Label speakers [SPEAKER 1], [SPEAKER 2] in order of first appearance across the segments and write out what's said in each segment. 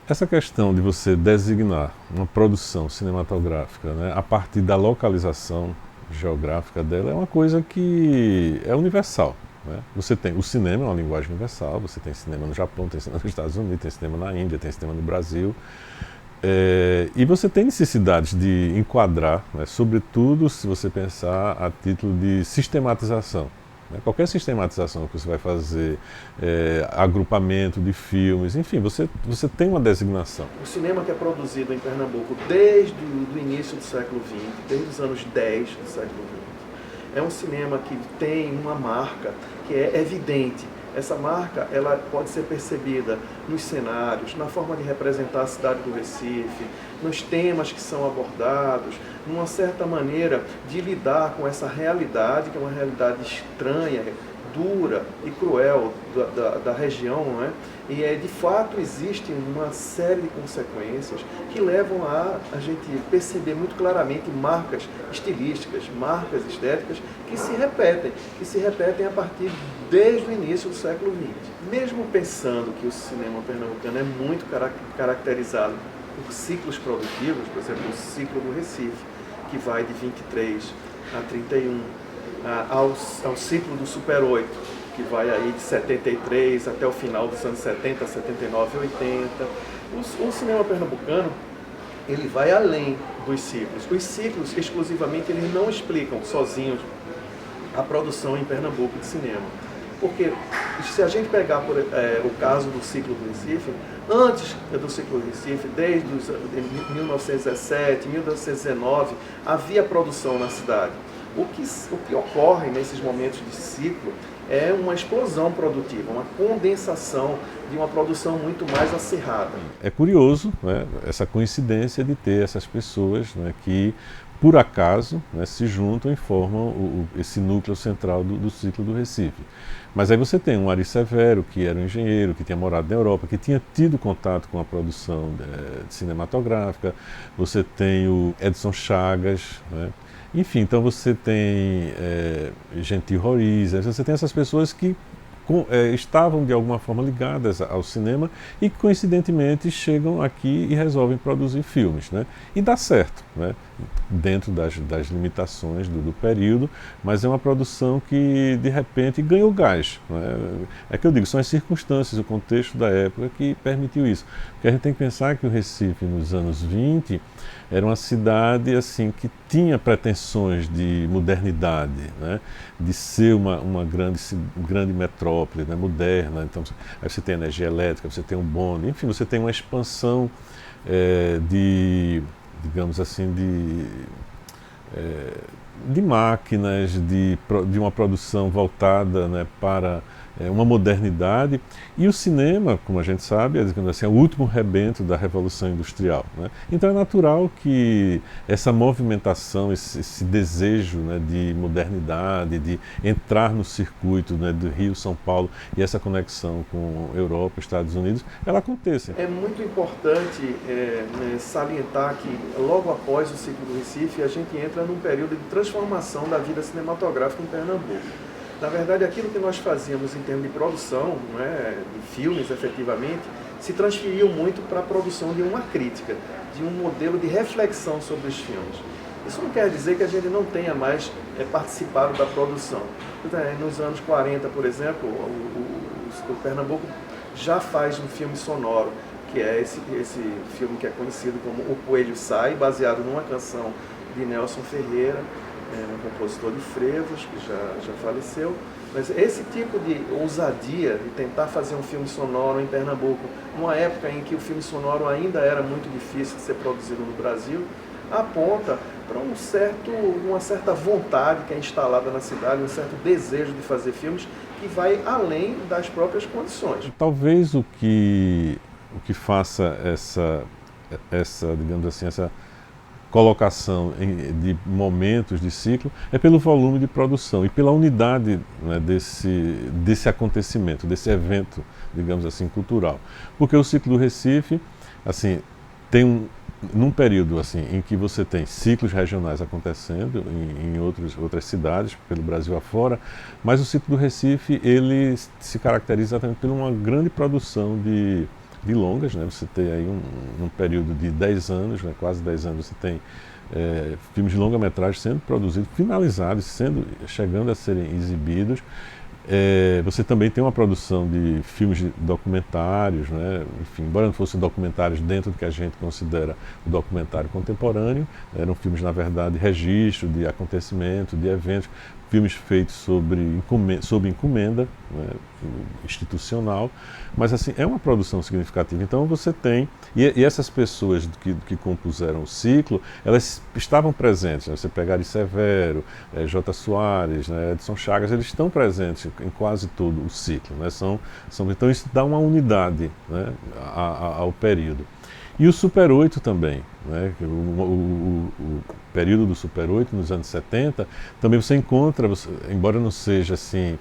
[SPEAKER 1] Essa questão de você designar uma produção cinematográfica, né, a partir da localização geográfica dela é uma coisa que é universal. Né? Você tem o cinema, é uma linguagem universal. Você tem cinema no Japão, tem cinema nos Estados Unidos, tem cinema na Índia, tem cinema no Brasil. E você tem necessidade de enquadrar, né, sobretudo se você pensar a título de sistematização. Né? Qualquer sistematização que você vai fazer, agrupamento de filmes, enfim, você tem uma designação.
[SPEAKER 2] O cinema que é produzido em Pernambuco desde o início do século XX, desde os anos 10 do século XX, é um cinema que tem uma marca que é evidente. Essa marca ela pode ser percebida nos cenários, na forma de representar a cidade do Recife, nos temas que são abordados, numa certa maneira de lidar com essa realidade, que é uma realidade estranha, dura e cruel da região, não é? E de fato existe uma série de consequências que levam a gente perceber muito claramente marcas estilísticas, marcas estéticas que se repetem a partir desde o início do século XX. Mesmo pensando que o cinema pernambucano é muito caracterizado por ciclos produtivos, por exemplo, o ciclo do Recife, que vai de 23 a 31, ao ciclo do Super 8, que vai aí de 73 até o final dos anos 70, 79 e 80. O cinema pernambucano, ele vai além dos ciclos. Os ciclos, exclusivamente, eles não explicam sozinhos a produção em Pernambuco de cinema. Porque se a gente pegar o caso do ciclo do Recife, antes do ciclo do Recife, desde 1917, 1919, havia produção na cidade. O que ocorre nesses momentos de ciclo é uma explosão produtiva, uma condensação de uma produção muito mais acirrada.
[SPEAKER 1] É curioso, né, essa coincidência de ter essas pessoas, né, que, por acaso, né, se juntam e formam esse núcleo central do ciclo do Recife. Mas aí você tem um Ari Severo, que era um engenheiro, que tinha morado na Europa, que tinha tido contato com a produção cinematográfica. Você tem o Edson Chagas, né? Enfim, então você tem Gentil Roriz, você tem essas pessoas que estavam de alguma forma ligadas ao cinema e que coincidentemente chegam aqui e resolvem produzir filmes, né? E dá certo, né? Dentro das limitações do período, mas é uma produção que de repente ganhou gás, né? É que eu digo, são as circunstâncias, o contexto da época que permitiu isso. Porque a gente tem que pensar que o Recife nos anos 20 era uma cidade assim que tinha pretensões de modernidade, né? De ser uma grande metrópole, né? Moderna. Então aí você tem energia elétrica, você tem um bonde, enfim, você tem uma expansão digamos assim, de máquinas, de uma produção voltada, né, para uma modernidade. E o cinema, como a gente sabe, digamos assim, é o último rebento da Revolução Industrial, né? Então é natural que essa movimentação, esse desejo, né, de modernidade, de entrar no circuito, né, do Rio, São Paulo, e essa conexão com Europa, Estados Unidos, ela aconteça.
[SPEAKER 2] É muito importante salientar que logo após o ciclo do Recife, a gente entra num período de transformação da vida cinematográfica em Pernambuco. Na verdade, aquilo que nós fazíamos em termos de produção, não é, de filmes efetivamente, se transferiu muito para a produção de uma crítica, de um modelo de reflexão sobre os filmes. Isso não quer dizer que a gente não tenha mais participado da produção. Nos anos 40, por exemplo, o Pernambuco já faz um filme sonoro, que é esse filme que é conhecido como O Coelho Sai, baseado numa canção de Nelson Ferreira, um compositor de frevos, que já faleceu. Mas esse tipo de ousadia de tentar fazer um filme sonoro em Pernambuco, numa época em que o filme sonoro ainda era muito difícil de ser produzido no Brasil, aponta para uma certa vontade que é instalada na cidade, um certo desejo de fazer filmes que vai além das próprias condições.
[SPEAKER 1] Talvez o que faça digamos assim, essa colocação de momentos de ciclo é pelo volume de produção e pela unidade, né, desse acontecimento, desse evento, digamos assim, cultural. Porque o ciclo do Recife, assim, tem num período assim em que você tem ciclos regionais acontecendo em outras cidades pelo Brasil afora, mas o ciclo do Recife ele se caracteriza também por uma grande produção de de longas, né? Você tem aí um período de 10 anos, né? Quase 10 anos, você tem filmes de longa-metragem sendo produzidos, finalizados, chegando a serem exibidos. Você também tem uma produção de filmes documentários, né? Enfim, embora não fossem documentários dentro do que a gente considera o documentário contemporâneo, eram filmes, na verdade, registro de acontecimentos, de eventos, filmes feitos sob encomenda, né, institucional, mas assim, é uma produção significativa. Então você tem, e essas pessoas que compuseram o ciclo, elas estavam presentes, né? Você pegar Ari Severo, J. Soares, né, Edson Chagas, eles estão presentes em quase todo o ciclo, né? Então isso dá uma unidade, né, ao período. E o Super 8 também, né? O período do Super 8, nos anos 70, também você encontra, embora não seja assim,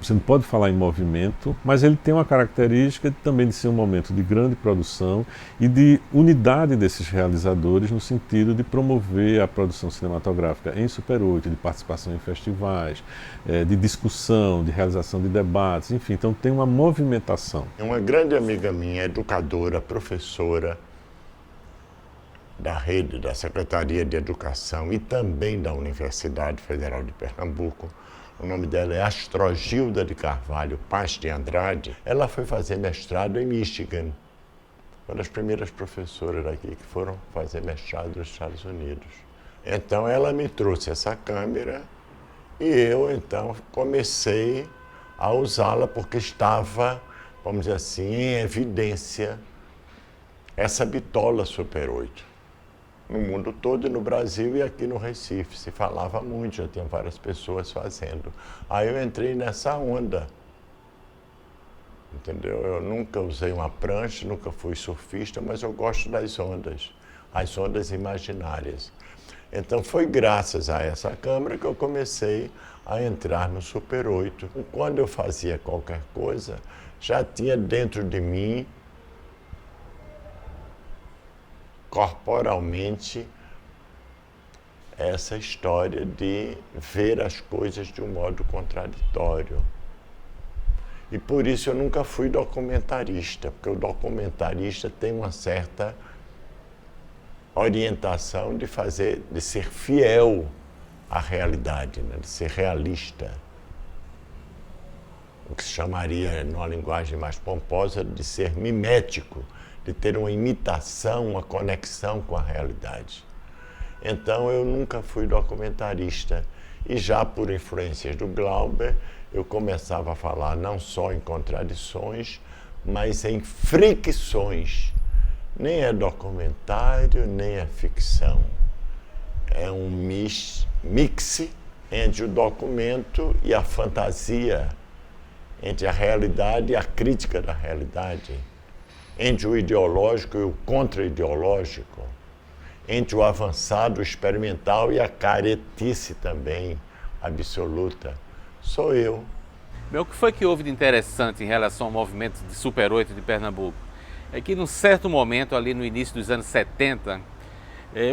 [SPEAKER 1] você não pode falar em movimento, mas ele tem uma característica também de ser um momento de grande produção e de unidade desses realizadores no sentido de promover a produção cinematográfica em Super 8, de participação em festivais, de discussão, de realização de debates, enfim, então tem uma movimentação.
[SPEAKER 3] Uma grande amiga minha, educadora, professora da rede da Secretaria de Educação e também da Universidade Federal de Pernambuco, o nome dela é Astrogilda de Carvalho Paz de Andrade. Ela foi fazer mestrado em Michigan. Uma das primeiras professoras daqui que foram fazer mestrado nos Estados Unidos. Então ela me trouxe essa câmera e eu então comecei a usá-la porque estava, vamos dizer assim, em evidência essa bitola Super 8. No mundo todo, no Brasil e aqui no Recife, se falava muito, já tinha várias pessoas fazendo. Aí eu entrei nessa onda, entendeu? Eu nunca usei uma prancha, nunca fui surfista, mas eu gosto das ondas, as ondas imaginárias. Então foi graças a essa câmera que eu comecei a entrar no Super 8. Quando eu fazia qualquer coisa, já tinha dentro de mim corporalmente essa história de ver as coisas de um modo contraditório. E por isso eu nunca fui documentarista, porque o documentarista tem uma certa orientação de ser fiel à realidade, né? De ser realista. O que se chamaria, numa linguagem mais pomposa, de ser mimético, de ter uma imitação, uma conexão com a realidade. Então eu nunca fui documentarista e já por influências do Glauber eu começava a falar não só em contradições, mas em fricções. Nem é documentário, nem é ficção. É um mix entre o documento e a fantasia, entre a realidade e a crítica da realidade, entre o ideológico e o contra-ideológico, entre o avançado, o experimental e a caretice também absoluta. Sou eu.
[SPEAKER 4] O que foi que houve de interessante em relação ao movimento de Super 8 de Pernambuco? É que num certo momento, ali no início dos anos 70,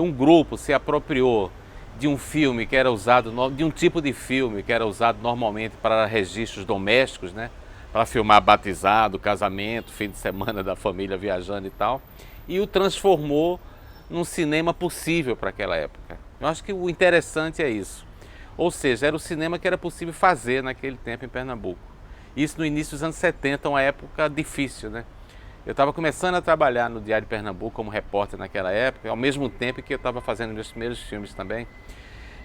[SPEAKER 4] um grupo se apropriou de um filme que era usado, de um tipo de filme que era usado normalmente para registros domésticos, né? Para filmar batizado, casamento, fim de semana da família viajando e tal, e o transformou num cinema possível para aquela época. Eu acho que o interessante é isso. Ou seja, era o cinema que era possível fazer naquele tempo em Pernambuco. Isso no início dos anos 70, uma época difícil, né? Eu estava começando a trabalhar no Diário de Pernambuco como repórter naquela época, ao mesmo tempo que eu estava fazendo meus primeiros filmes também.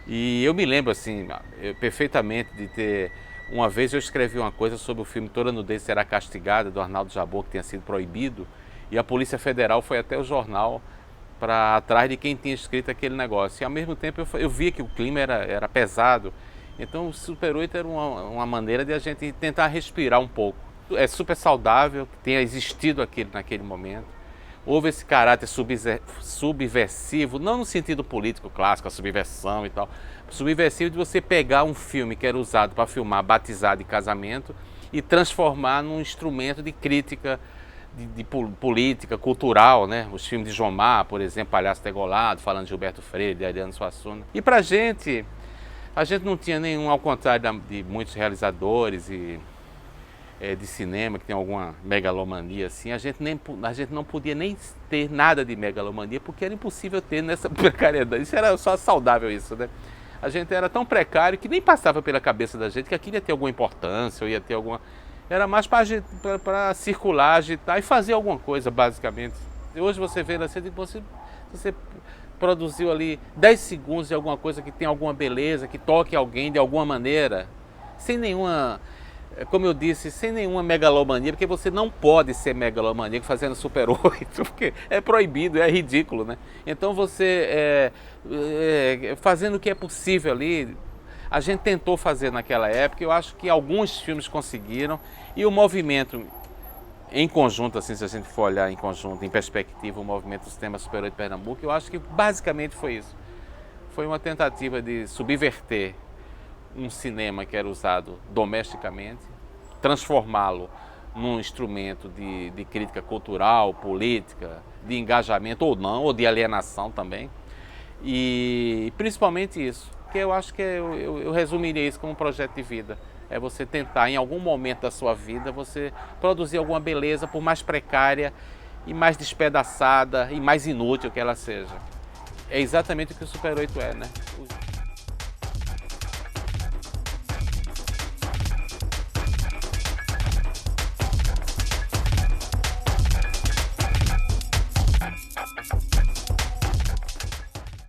[SPEAKER 4] E eu me lembro, assim, perfeitamente de ter... Uma vez eu escrevi uma coisa sobre o filme Toda Nudez Será Castigada, do Arnaldo Jabor, que tinha sido proibido, e a Polícia Federal foi até o jornal para atrás de quem tinha escrito aquele negócio. E ao mesmo tempo eu via que o clima era pesado, então o Super 8 era uma maneira de a gente tentar respirar um pouco. É super saudável que tenha existido aquilo naquele momento. Houve esse caráter subversivo, não no sentido político clássico, a subversão e tal, subversivo de você pegar um filme que era usado para filmar batizado e casamento e transformar num instrumento de crítica de política, cultural, né? Os filmes de Jomar, por exemplo, Palhaço Degolado, falando de Gilberto Freire, de Ariano Suassuna. E pra gente, a gente não tinha nenhum, ao contrário de muitos realizadores e de cinema, que tem alguma megalomania assim, a gente não podia nem ter nada de megalomania, porque era impossível ter nessa precariedade. Isso era só saudável isso, né? A gente era tão precário que nem passava pela cabeça da gente que aquilo ia ter alguma importância, ou ia ter alguma... Era mais para circular, agitar e fazer alguma coisa, basicamente. Hoje você vê na cena, você produziu ali 10 segundos de alguma coisa que tem alguma beleza, que toque alguém de alguma maneira, sem nenhuma, como eu disse, sem nenhuma megalomania, porque você não pode ser megalomaníaco fazendo Super 8, porque é proibido, é ridículo, né? Então você, fazendo o que é possível ali, a gente tentou fazer naquela época, eu acho que alguns filmes conseguiram, e o movimento em conjunto, assim, se a gente for olhar em conjunto, em perspectiva, o movimento do Cinema Super 8 de Pernambuco, eu acho que basicamente foi isso. Foi uma tentativa de subverter um cinema que era usado domesticamente, transformá-lo num instrumento de crítica cultural, política, de engajamento ou não, ou de alienação também. E principalmente isso, que eu acho que eu resumiria isso como um projeto de vida. É você tentar, em algum momento da sua vida, você produzir alguma beleza, por mais precária e mais despedaçada e mais inútil que ela seja. É exatamente o que o Super 8 é, né?